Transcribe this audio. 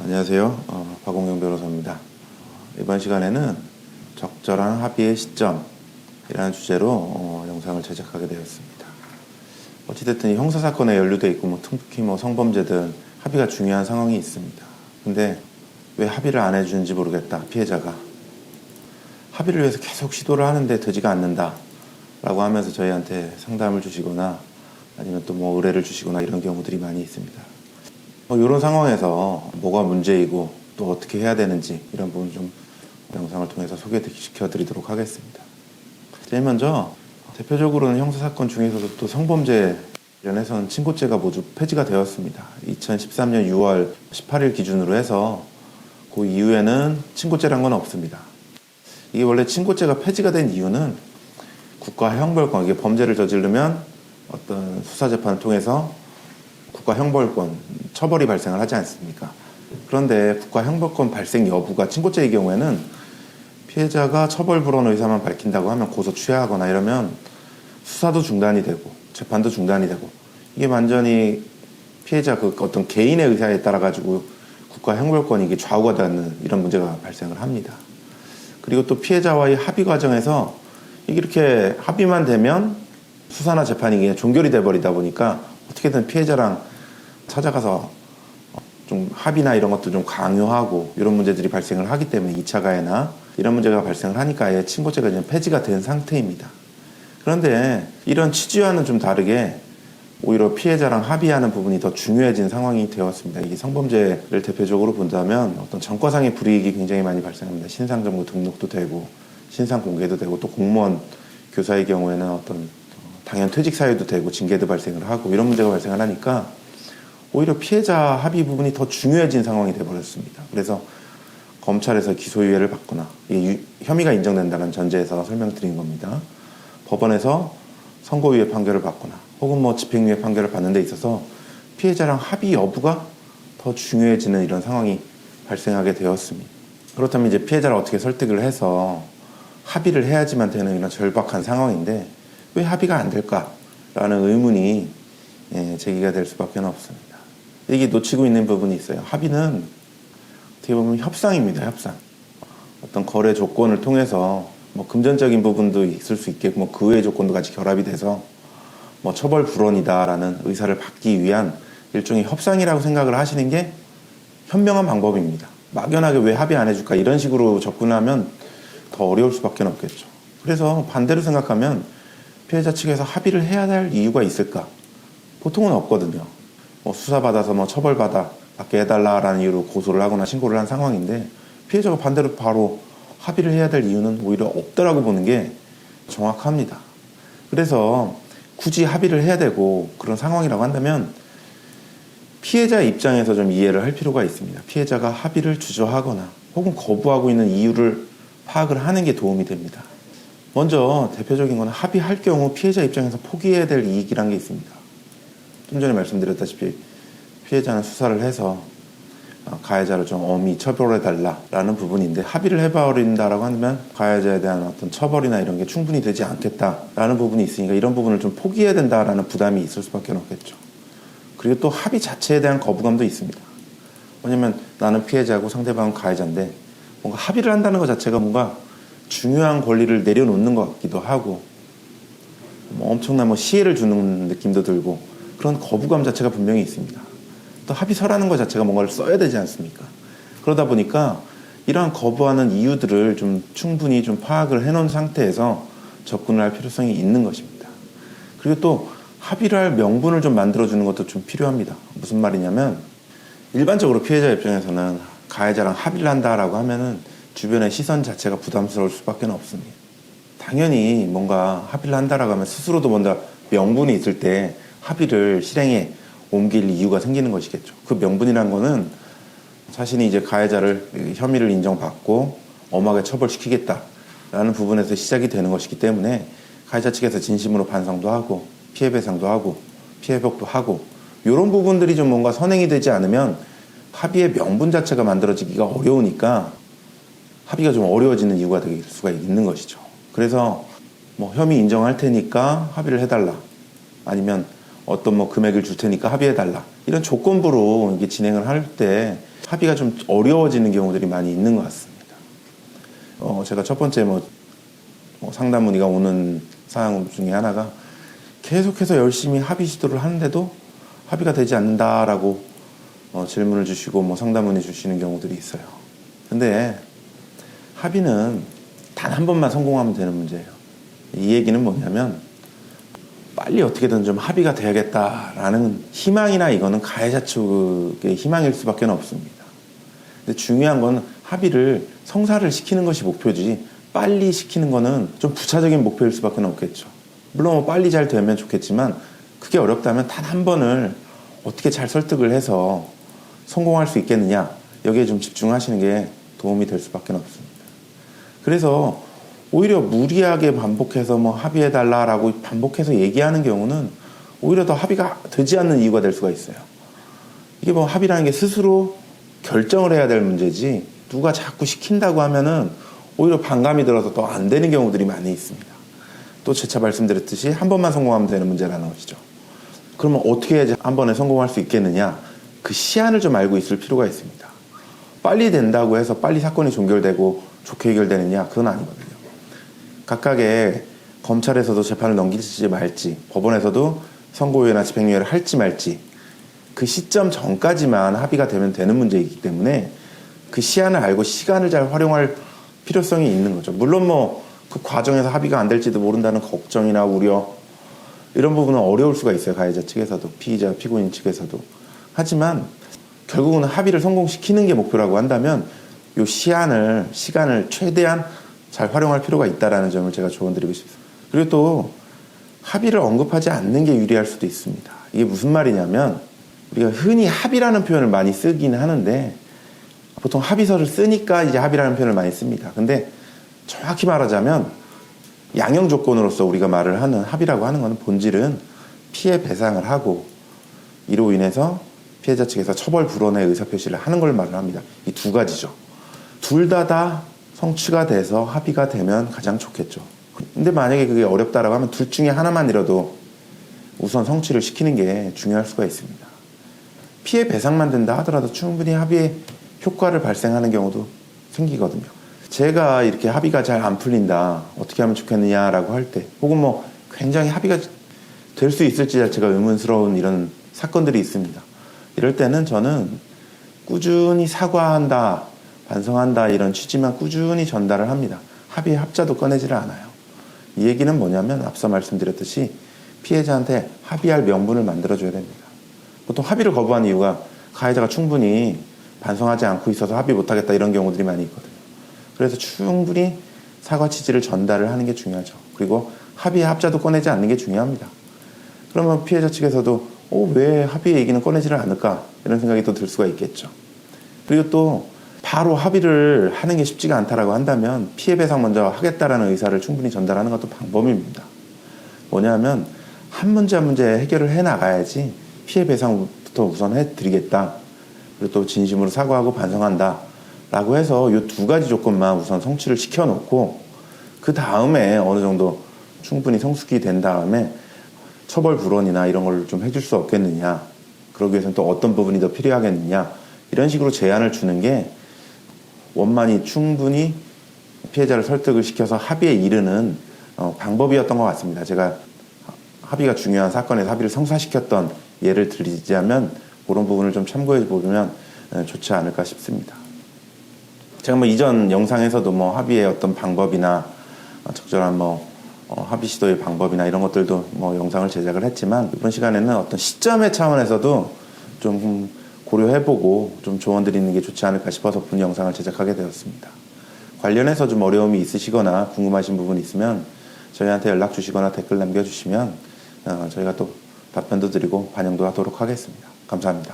안녕하세요. 박홍경 변호사입니다. 이번 시간에는 적절한 합의의 시점이라는 주제로 영상을 제작하게 되었습니다. 어찌됐든 형사사건에 연루되어 있고 특히 성범죄든 합의가 중요한 상황이 있습니다. 근데 왜 합의를 안 해주는지 모르겠다. 피해자가 합의를 위해서 계속 시도를 하는데 되지가 않는다 라고 하면서 저희한테 상담을 주시거나 아니면 또 의뢰를 주시거나 이런 경우들이 많이 있습니다. 이런 상황에서 뭐가 문제이고 또 어떻게 해야 되는지 이런 부분 좀 영상을 통해서 소개시켜 드리도록 하겠습니다. 제일 먼저 대표적으로는 형사사건 중에서도 또 성범죄 관련해서는 친고죄가 모두 폐지가 되었습니다. 2013년 6월 18일 기준으로 해서 그 이후에는 친고죄란 건 없습니다. 이게 원래 친고죄가 폐지가 된 이유는 국가형벌권, 이게 범죄를 저지르면 어떤 수사재판을 통해서 국가형벌권, 처벌이 발생을 하지 않습니까? 그런데 국가형벌권 발생 여부가 친고죄의 경우에는 피해자가 처벌 불원 의사만 밝힌다고 하면 고소 취하하거나 이러면 수사도 중단이 되고 재판도 중단이 되고 이게 완전히 피해자 어떤 개인의 의사에 따라 가지고 국가형벌권이 이게 좌우가 되는 이런 문제가 발생을 합니다. 그리고 또 피해자와의 합의 과정에서 이렇게 합의만 되면 수사나 재판이 그냥 종결이 돼버리다 보니까 어떻게든 피해자랑 찾아가서 좀 합의나 이런 것도 좀 강요하고 이런 문제들이 발생을 하기 때문에 2차 가해나 이런 문제가 발생을 하니까 아예 친고죄가 이제 폐지가 된 상태입니다. 그런데 이런 취지와는 좀 다르게 오히려 피해자랑 합의하는 부분이 더 중요해진 상황이 되었습니다. 이게 성범죄를 대표적으로 본다면 어떤 전과상의 불이익이 굉장히 많이 발생합니다. 신상정보 등록도 되고 신상 공개도 되고 또 공무원 교사의 경우에는 어떤 당연 퇴직 사유도 되고 징계도 발생을 하고 이런 문제가 발생을 하니까 오히려 피해자 합의 부분이 더 중요해진 상황이 되어버렸습니다. 그래서 검찰에서 기소유예를 받거나 혐의가 인정된다는 전제에서 설명드린 겁니다. 법원에서 선고유예 판결을 받거나 혹은 집행유예 판결을 받는 데 있어서 피해자랑 합의 여부가 더 중요해지는 이런 상황이 발생하게 되었습니다. 그렇다면 이제 피해자를 어떻게 설득을 해서 합의를 해야지만 되는 이런 절박한 상황인데 왜 합의가 안 될까라는 의문이 제기가 될 수밖에 없습니다. 이게 놓치고 있는 부분이 있어요. 합의는 어떻게 보면 협상입니다. 협상. 어떤 거래 조건을 통해서 금전적인 부분도 있을 수 있겠고 그 외의 조건도 같이 결합이 돼서 처벌 불원이다라는 의사를 받기 위한 일종의 협상이라고 생각을 하시는 게 현명한 방법입니다. 막연하게 왜 합의 안 해줄까 이런 식으로 접근하면 더 어려울 수밖에 없겠죠. 그래서 반대로 생각하면 피해자 측에서 합의를 해야 할 이유가 있을까? 보통은 없거든요. 수사받아서 처벌받게 해달라라는 이유로 고소를 하거나 신고를 한 상황인데 피해자가 반대로 바로 합의를 해야 될 이유는 오히려 없다라고 보는 게 정확합니다. 그래서 굳이 합의를 해야 되고 그런 상황이라고 한다면 피해자 입장에서 좀 이해를 할 필요가 있습니다. 피해자가 합의를 주저하거나 혹은 거부하고 있는 이유를 파악을 하는 게 도움이 됩니다. 먼저 대표적인 건 합의할 경우 피해자 입장에서 포기해야 될 이익이라는 게 있습니다. 좀 전에 말씀드렸다시피 피해자는 수사를 해서 가해자를 좀 엄히 처벌해달라라는 부분인데 합의를 해버린다라고 하면 가해자에 대한 어떤 처벌이나 이런 게 충분히 되지 않겠다라는 부분이 있으니까 이런 부분을 좀 포기해야 된다라는 부담이 있을 수밖에 없겠죠. 그리고 또 합의 자체에 대한 거부감도 있습니다. 왜냐면 나는 피해자고 상대방은 가해자인데 뭔가 합의를 한다는 것 자체가 뭔가 중요한 권리를 내려놓는 것 같기도 하고 엄청난 시혜를 주는 느낌도 들고 그런 거부감 자체가 분명히 있습니다. 또 합의서라는 것 자체가 뭔가를 써야 되지 않습니까? 그러다 보니까 이러한 거부하는 이유들을 좀 충분히 좀 파악을 해놓은 상태에서 접근을 할 필요성이 있는 것입니다. 그리고 또 합의를 할 명분을 좀 만들어주는 것도 좀 필요합니다. 무슨 말이냐면 일반적으로 피해자 입장에서는 가해자랑 합의를 한다라고 하면은 주변의 시선 자체가 부담스러울 수밖에 없습니다. 당연히 뭔가 합의를 한다라고 하면 스스로도 뭔가 명분이 있을 때 합의를 실행에 옮길 이유가 생기는 것이겠죠. 그 명분이란 거는 자신이 이제 가해자를 혐의를 인정받고 엄하게 처벌시키겠다라는 부분에서 시작이 되는 것이기 때문에 가해자 측에서 진심으로 반성도 하고 피해 배상도 하고 피해 회복도 하고 이런 부분들이 좀 뭔가 선행이 되지 않으면 합의의 명분 자체가 만들어지기가 어려우니까 합의가 좀 어려워지는 이유가 될 수가 있는 것이죠. 그래서 혐의 인정할 테니까 합의를 해달라 아니면 어떤 금액을 줄 테니까 합의해달라 이런 조건부로 이게 진행을 할 때 합의가 좀 어려워지는 경우들이 많이 있는 것 같습니다. 제가 첫 번째 상담 문의가 오는 사항 중에 하나가 계속해서 열심히 합의 시도를 하는데도 합의가 되지 않는다라고 질문을 주시고 상담 문의 주시는 경우들이 있어요. 근데 합의는 단 한 번만 성공하면 되는 문제예요. 이 얘기는 뭐냐면 빨리 어떻게든 좀 합의가 돼야겠다라는 희망이나 이거는 가해자 측의 희망일 수밖에 없습니다. 근데 중요한 건 합의를 성사를 시키는 것이 목표지 빨리 시키는 거는 좀 부차적인 목표일 수밖에 없겠죠. 물론 빨리 잘 되면 좋겠지만 그게 어렵다면 단 한 번을 어떻게 잘 설득을 해서 성공할 수 있겠느냐, 여기에 좀 집중하시는 게 도움이 될 수밖에 없습니다. 그래서 오히려 무리하게 반복해서 합의해달라라고 반복해서 얘기하는 경우는 오히려 더 합의가 되지 않는 이유가 될 수가 있어요. 이게 합의라는 게 스스로 결정을 해야 될 문제지 누가 자꾸 시킨다고 하면은 오히려 반감이 들어서 더 안 되는 경우들이 많이 있습니다. 또 재차 말씀드렸듯이 한 번만 성공하면 되는 문제라는 것이죠. 그러면 어떻게 해야지 한 번에 성공할 수 있겠느냐? 그 시한을 좀 알고 있을 필요가 있습니다. 빨리 된다고 해서 빨리 사건이 종결되고 좋게 해결되느냐? 그건 아니거든요. 각각의 검찰에서도 재판을 넘길지 말지, 법원에서도 선고유예나 집행유예를 할지 말지, 그 시점 전까지만 합의가 되면 되는 문제이기 때문에 그 시한을 알고 시간을 잘 활용할 필요성이 있는 거죠. 물론 그 과정에서 합의가 안 될지도 모른다는 걱정이나 우려, 이런 부분은 어려울 수가 있어요. 가해자 측에서도, 피의자, 피고인 측에서도. 하지만 결국은 합의를 성공시키는 게 목표라고 한다면 이 시간을 최대한 잘 활용할 필요가 있다는 점을 제가 조언드리고 싶습니다. 그리고 또 합의를 언급하지 않는 게 유리할 수도 있습니다. 이게 무슨 말이냐면 우리가 흔히 합의라는 표현을 많이 쓰긴 하는데 보통 합의서를 쓰니까 이제 합의라는 표현을 많이 씁니다. 근데 정확히 말하자면 양형 조건으로서 우리가 말을 하는 합의라고 하는 것은 본질은 피해 배상을 하고 이로 인해서 피해자 측에서 처벌 불원의 의사표시를 하는 걸 말을 합니다. 이 두 가지죠. 둘 다 성취가 돼서 합의가 되면 가장 좋겠죠. 근데 만약에 그게 어렵다라고 하면 둘 중에 하나만이라도 우선 성취를 시키는 게 중요할 수가 있습니다. 피해 배상만 된다 하더라도 충분히 합의의 효과를 발생하는 경우도 생기거든요. 제가 이렇게 합의가 잘 안 풀린다, 어떻게 하면 좋겠느냐라고 할 때, 혹은 굉장히 합의가 될 수 있을지 자체가 의문스러운 이런 사건들이 있습니다. 이럴 때는 저는 꾸준히 사과한다, 반성한다 이런 취지만 꾸준히 전달을 합니다. 합의의 합자도 꺼내지를 않아요. 이 얘기는 뭐냐면 앞서 말씀드렸듯이 피해자한테 합의할 명분을 만들어줘야 됩니다. 보통 합의를 거부한 이유가 가해자가 충분히 반성하지 않고 있어서 합의 못하겠다 이런 경우들이 많이 있거든요. 그래서 충분히 사과 취지를 전달을 하는 게 중요하죠. 그리고 합의의 합자도 꺼내지 않는 게 중요합니다. 그러면 피해자 측에서도 왜 합의의 얘기는 꺼내지를 않을까 이런 생각이 또 들 수가 있겠죠. 그리고 또 바로 합의를 하는 게 쉽지가 않다라고 한다면 피해 배상 먼저 하겠다라는 의사를 충분히 전달하는 것도 방법입니다. 뭐냐면 한 문제 한 문제 해결을 해나가야지 피해 배상부터 우선 해드리겠다. 그리고 또 진심으로 사과하고 반성한다 라고 해서 이 두 가지 조건만 우선 성취를 시켜놓고 그 다음에 어느 정도 충분히 성숙이 된 다음에 처벌 불원이나 이런 걸 좀 해줄 수 없겠느냐, 그러기 위해서는 또 어떤 부분이 더 필요하겠느냐 이런 식으로 제안을 주는 게 원만히 충분히 피해자를 설득을 시켜서 합의에 이르는 방법이었던 것 같습니다. 제가 합의가 중요한 사건에서 합의를 성사시켰던 예를 들자면 그런 부분을 좀 참고해 보면 좋지 않을까 싶습니다. 제가 이전 영상에서도 합의의 어떤 방법이나 적절한 합의 시도의 방법이나 이런 것들도 영상을 제작을 했지만 이번 시간에는 어떤 시점의 차원에서도 좀 고려해보고 좀 조언 드리는 게 좋지 않을까 싶어서 본 영상을 제작하게 되었습니다. 관련해서 좀 어려움이 있으시거나 궁금하신 부분이 있으면 저희한테 연락 주시거나 댓글 남겨주시면 저희가 또 답변도 드리고 반영도 하도록 하겠습니다. 감사합니다.